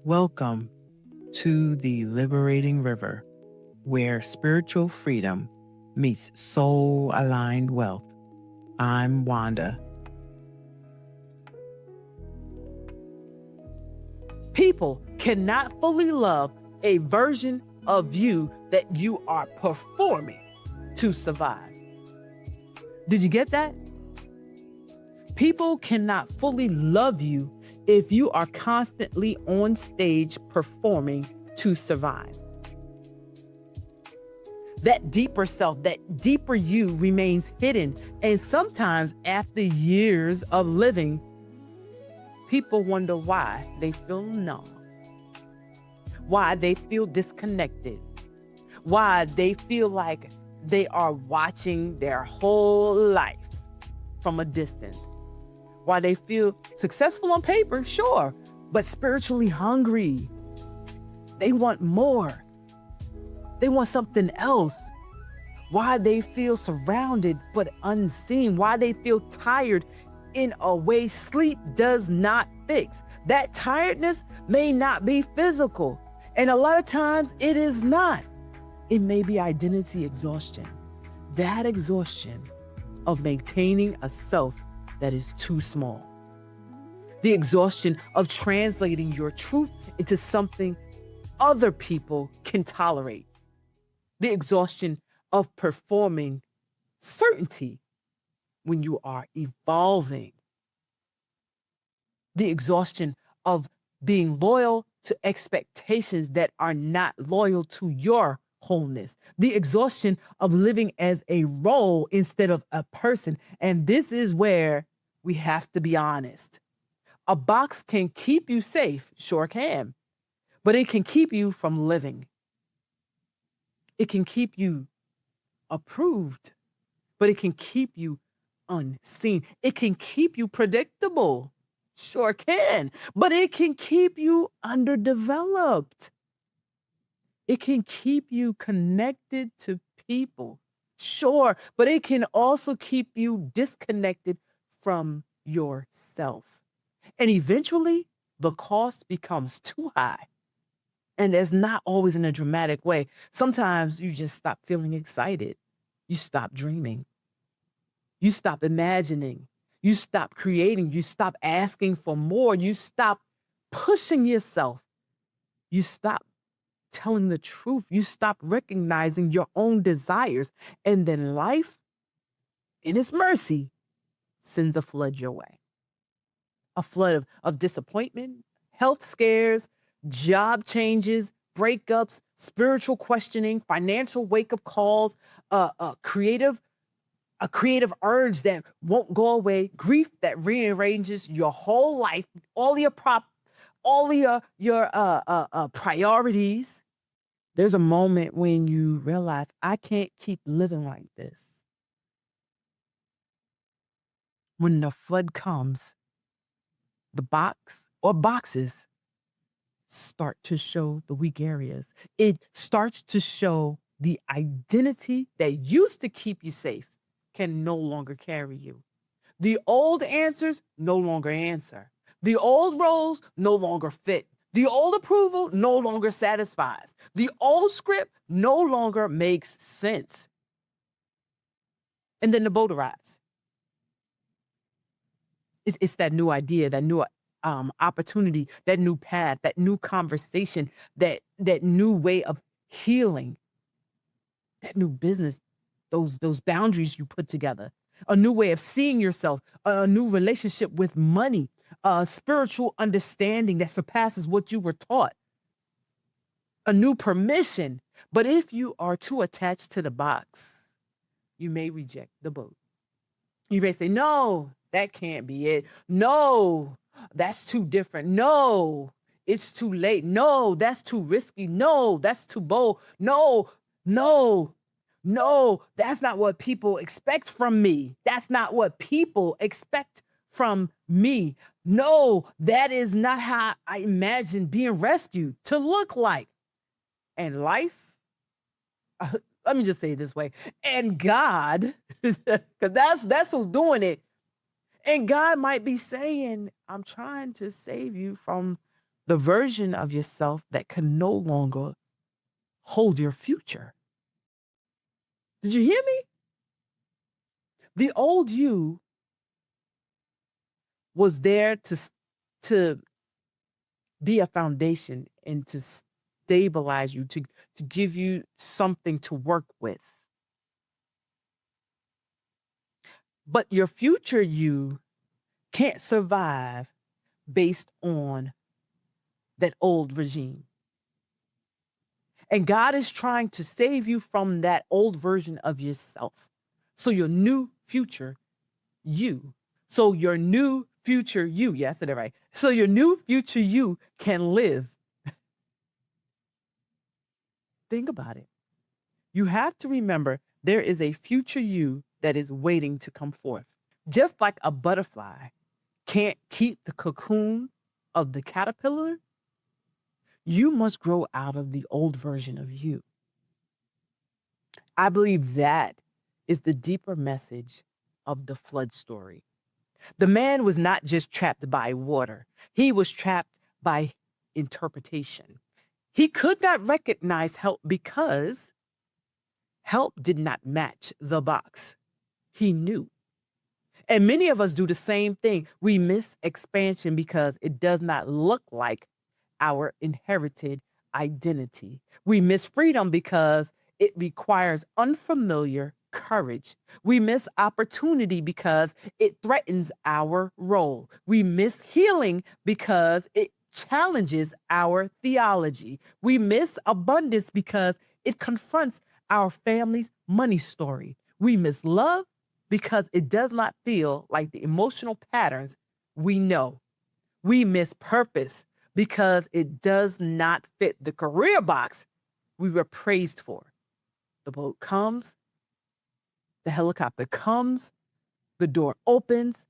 Welcome to the liberating river where spiritual freedom meets soul aligned wealth. I'm Wanda. People cannot fully love a version of you that you are performing to survive. Did you get that? People cannot fully love you if you are constantly on stage performing to survive. That deeper self, that deeper you remains hidden. And sometimes after years of living, people wonder why they feel numb, why they feel disconnected, why they feel like they are watching their whole life from a distance, why they feel successful on paper, sure, but spiritually hungry. They want more. They want something else. Why they feel surrounded but unseen, why they feel tired in a way sleep does not fix. That tiredness may not be physical, and a lot of times it is not. It may be identity exhaustion. That exhaustion of maintaining a self that is too small. The exhaustion of translating your truth into something other people can tolerate. The exhaustion of performing certainty when you are evolving. The exhaustion of being loyal to expectations that are not loyal to your wholeness. The exhaustion of living as a role instead of a person. And this is where we have to be honest. A box can keep you safe, sure can, but it can keep you from living. It can keep you approved, but it can keep you unseen. It can keep you predictable, sure can, but it can keep you underdeveloped. It can keep you connected to people, sure, but it can also keep you disconnected from yourself. And eventually, the cost becomes too high. And that's not always in a dramatic way. Sometimes you just stop feeling excited. You stop dreaming. You stop imagining. You stop creating. You stop asking for more. You stop pushing yourself. You stop telling the truth. You stop recognizing your own desires. And then life, in its mercy, sends a flood your way. A flood of disappointment, health scares, job changes, breakups, spiritual questioning, financial wake-up calls, a creative urge that won't go away, grief that rearranges your whole life, all your priorities. There's a moment when you realize I can't keep living like this. When the flood comes, the box or boxes start to show the weak areas. It starts to show the identity that used to keep you safe can no longer carry you. The old answers no longer answer. The old roles no longer fit. The old approval no longer satisfies. The old script no longer makes sense. And then the boat arrives. It's that new idea, that new opportunity, that new path, that new conversation, that new way of healing, that new business, those boundaries you put together, a new way of seeing yourself, a new relationship with money, a spiritual understanding that surpasses what you were taught, a new permission. But if you are too attached to the box, you may reject the boat. You may say, no, that can't be it. No, that's too different. No, it's too late. No, that's too risky. No, that's too bold. No, no, no, that's not what people expect from me. That's not what people expect from me. No, that is not how I imagine being rescued to look like. And life, let me just say it this way, and God, because that's who's doing it. And God might be saying, I'm trying to save you from the version of yourself that can no longer hold your future. Did you hear me? The old you was there to be a foundation and to stabilize you, to give you something to work with. But your future you can't survive based on that old regime. And God is trying to save you from that old version of yourself. So your new future you. So your new future you, yes, I said it right. So your new future you can live. Think about it. You have to remember there is a future you that is waiting to come forth. Just like a butterfly can't keep the cocoon of the caterpillar, you must grow out of the old version of you. I believe that is the deeper message of the flood story. The man was not just trapped by water, he was trapped by interpretation. He could not recognize help because help did not match the box he knew. And many of us do the same thing. We miss expansion because it does not look like our inherited identity. We miss freedom because it requires unfamiliar courage. We miss opportunity because it threatens our role. We miss healing because it challenges our theology. We miss abundance because it confronts our family's money story. We miss love because it does not feel like the emotional patterns we know. We miss purpose because it does not fit the career box we were praised for. The boat comes, the helicopter comes, the door opens,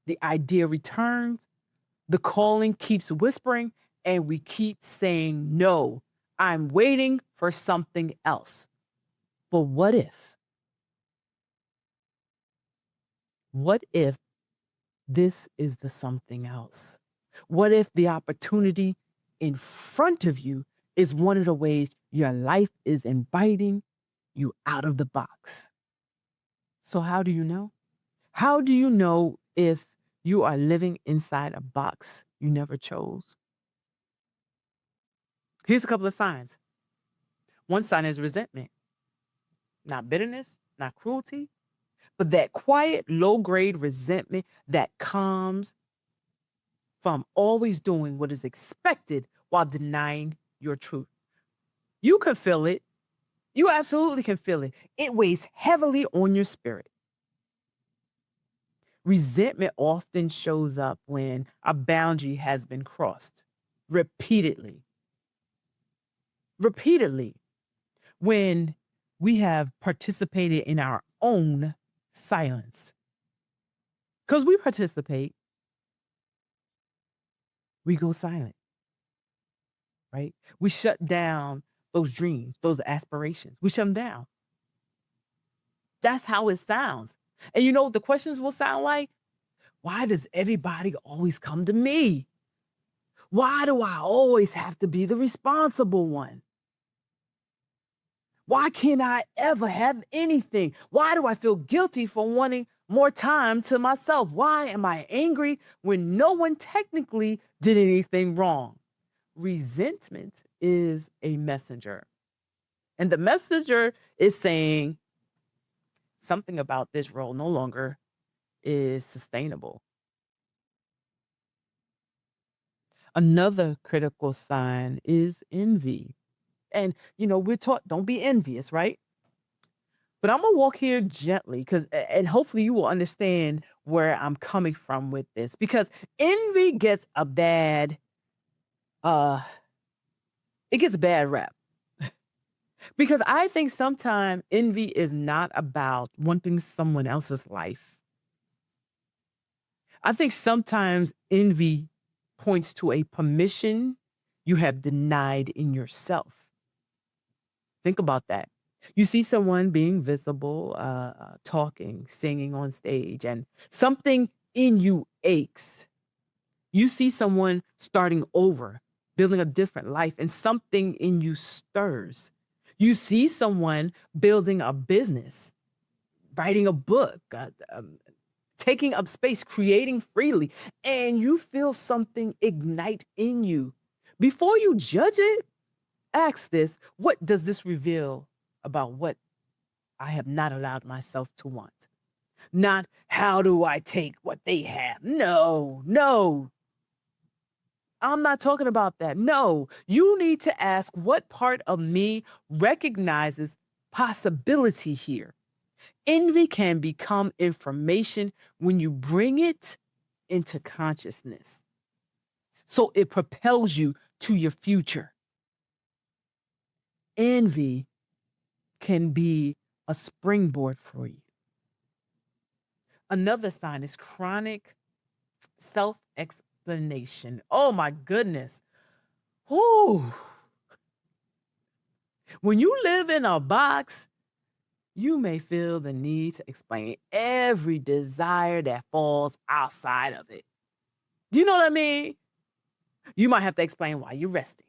the idea returns, the calling keeps whispering, and we keep saying, no, I'm waiting for something else. But what if? What if this is the something else? What if the opportunity in front of you is one of the ways your life is inviting you out of the box? So, how do you know? How do you know if you are living inside a box you never chose? Here's a couple of signs. One sign is resentment, not bitterness, not cruelty, but that quiet, low grade resentment that comes from always doing what is expected while denying your truth. You can feel it. You absolutely can feel it. It weighs heavily on your spirit. Resentment often shows up when a boundary has been crossed repeatedly. Repeatedly, when we have participated in our own silence. Because we participate, we go silent, right? We shut down those dreams, those aspirations. We shut them down. That's how it sounds. And you know what the questions will sound like? Why does everybody always come to me? Why do I always have to be the responsible one? Why can't I ever have anything? Why do I feel guilty for wanting more time to myself? Why am I angry when no one technically did anything wrong? Resentment is a messenger. And the messenger is saying something about this role no longer is sustainable. Another critical sign is envy. And, we're taught don't be envious, right? But I'm going to walk here gently and hopefully you will understand where I'm coming from with this because envy gets a bad, it gets a bad rap. Because I think sometimes envy is not about wanting someone else's life. I think sometimes envy points to a permission you have denied in yourself. Think about that. You see someone being visible, talking, singing on stage, and something in you aches. You see someone starting over, building a different life, and something in you stirs. You see someone building a business, writing a book, taking up space, creating freely, and you feel something ignite in you. Before you judge it, ask this: what does this reveal about what I have not allowed myself to want? Not how do I take what they have? No, no, I'm not talking about that. No, you need to ask what part of me recognizes possibility here. Envy can become information when you bring it into consciousness. So it propels you to your future. Envy can be a springboard for you. Another sign is chronic self explanation. Oh my goodness. Whew. When you live in a box, you may feel the need to explain every desire that falls outside of it. Do you know what I mean? You might have to explain why you're resting,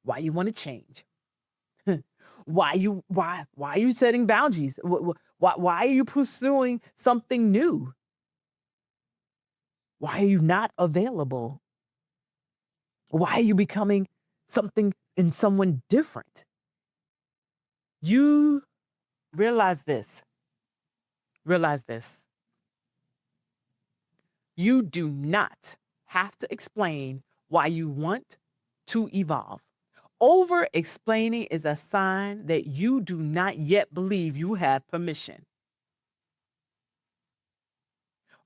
why you want to change, why are you setting boundaries, why are you pursuing something new, why are you not available, why are you becoming something in someone different. You realize this. Realize this. You do not have to explain why you want to evolve. Over explaining is a sign that you do not yet believe you have permission.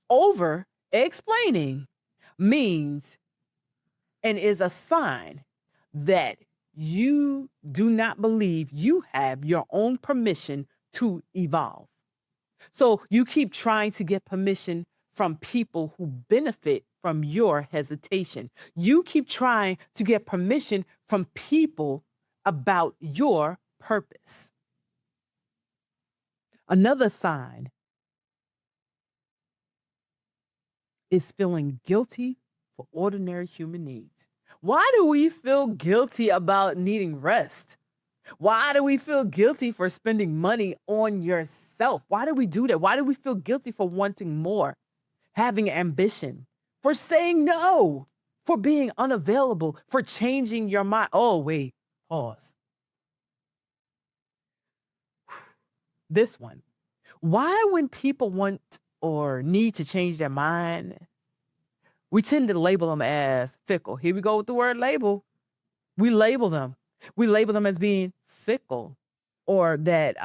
Over explaining means and is a sign that you do not believe you have your own permission to evolve. So you keep trying to get permission from people who benefit from your hesitation. You keep trying to get permission from people about your purpose. Another sign is feeling guilty for ordinary human needs. Why do we feel guilty about needing rest? Why do we feel guilty for spending money on yourself? Why do we do that? Why do we feel guilty for wanting more, having ambition, for saying no, for being unavailable, for changing your mind? Oh, wait, pause. This one. Why, when people want or need to change their mind, we tend to label them as fickle? Here we go with the word label. We label them. We label them as being fickle, or that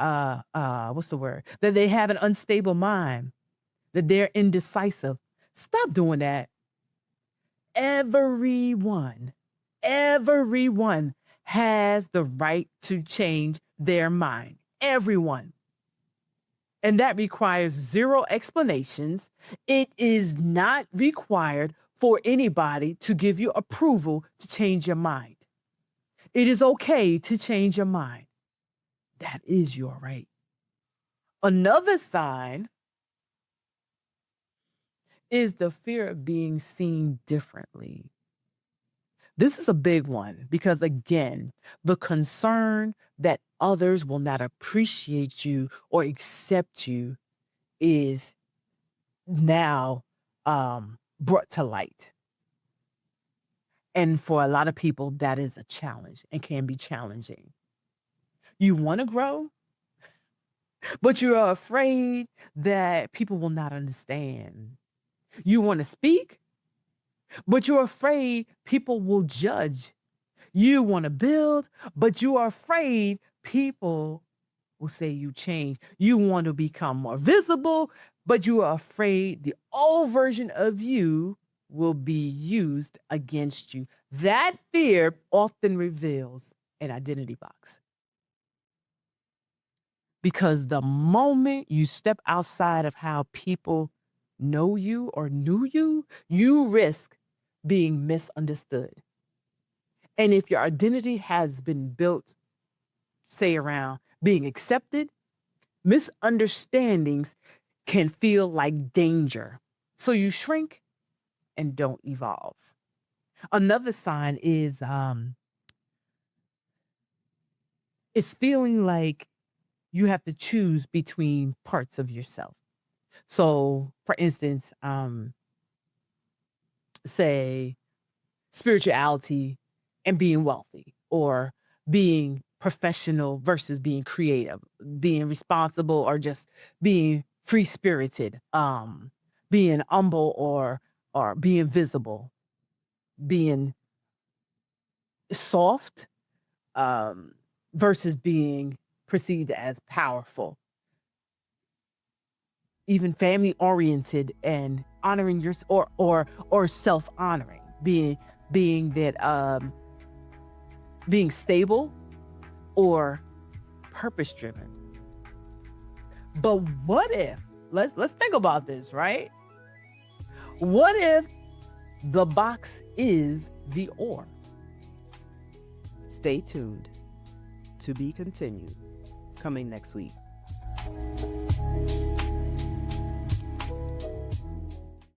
what's the word? That they have an unstable mind, that they're indecisive. Stop doing that. Everyone has the right to change their mind. Everyone. And that requires zero explanations. It is not required for anybody to give you approval to change your mind. It is okay to change your mind. That is your right. Another sign is the fear of being seen differently. This is a big one because, again, the concern that others will not appreciate you or accept you is now brought to light. And for a lot of people, that is a challenge and can be challenging. You want to grow, but you're afraid that people will not understand. You want to speak, but you're afraid people will judge. You want to build, but you are afraid people will say you change. You want to become more visible, but you are afraid the old version of you will be used against you. That fear often reveals an identity box. Because the moment you step outside of how people know you or knew you, you risk being misunderstood. And if your identity has been built, say, around being accepted, misunderstandings can feel like danger. So you shrink and don't evolve. Another sign is it's feeling like you have to choose between parts of yourself. So, for instance, say spirituality and being wealthy, or being professional versus being creative, being responsible or just being free spirited, being humble or being visible, being soft, um, versus being perceived as powerful, even family oriented and honoring your or self honoring, being that being stable or purpose driven. But what if, let's think about this, right? What if the box is the or? Stay tuned. To be continued. Coming next week.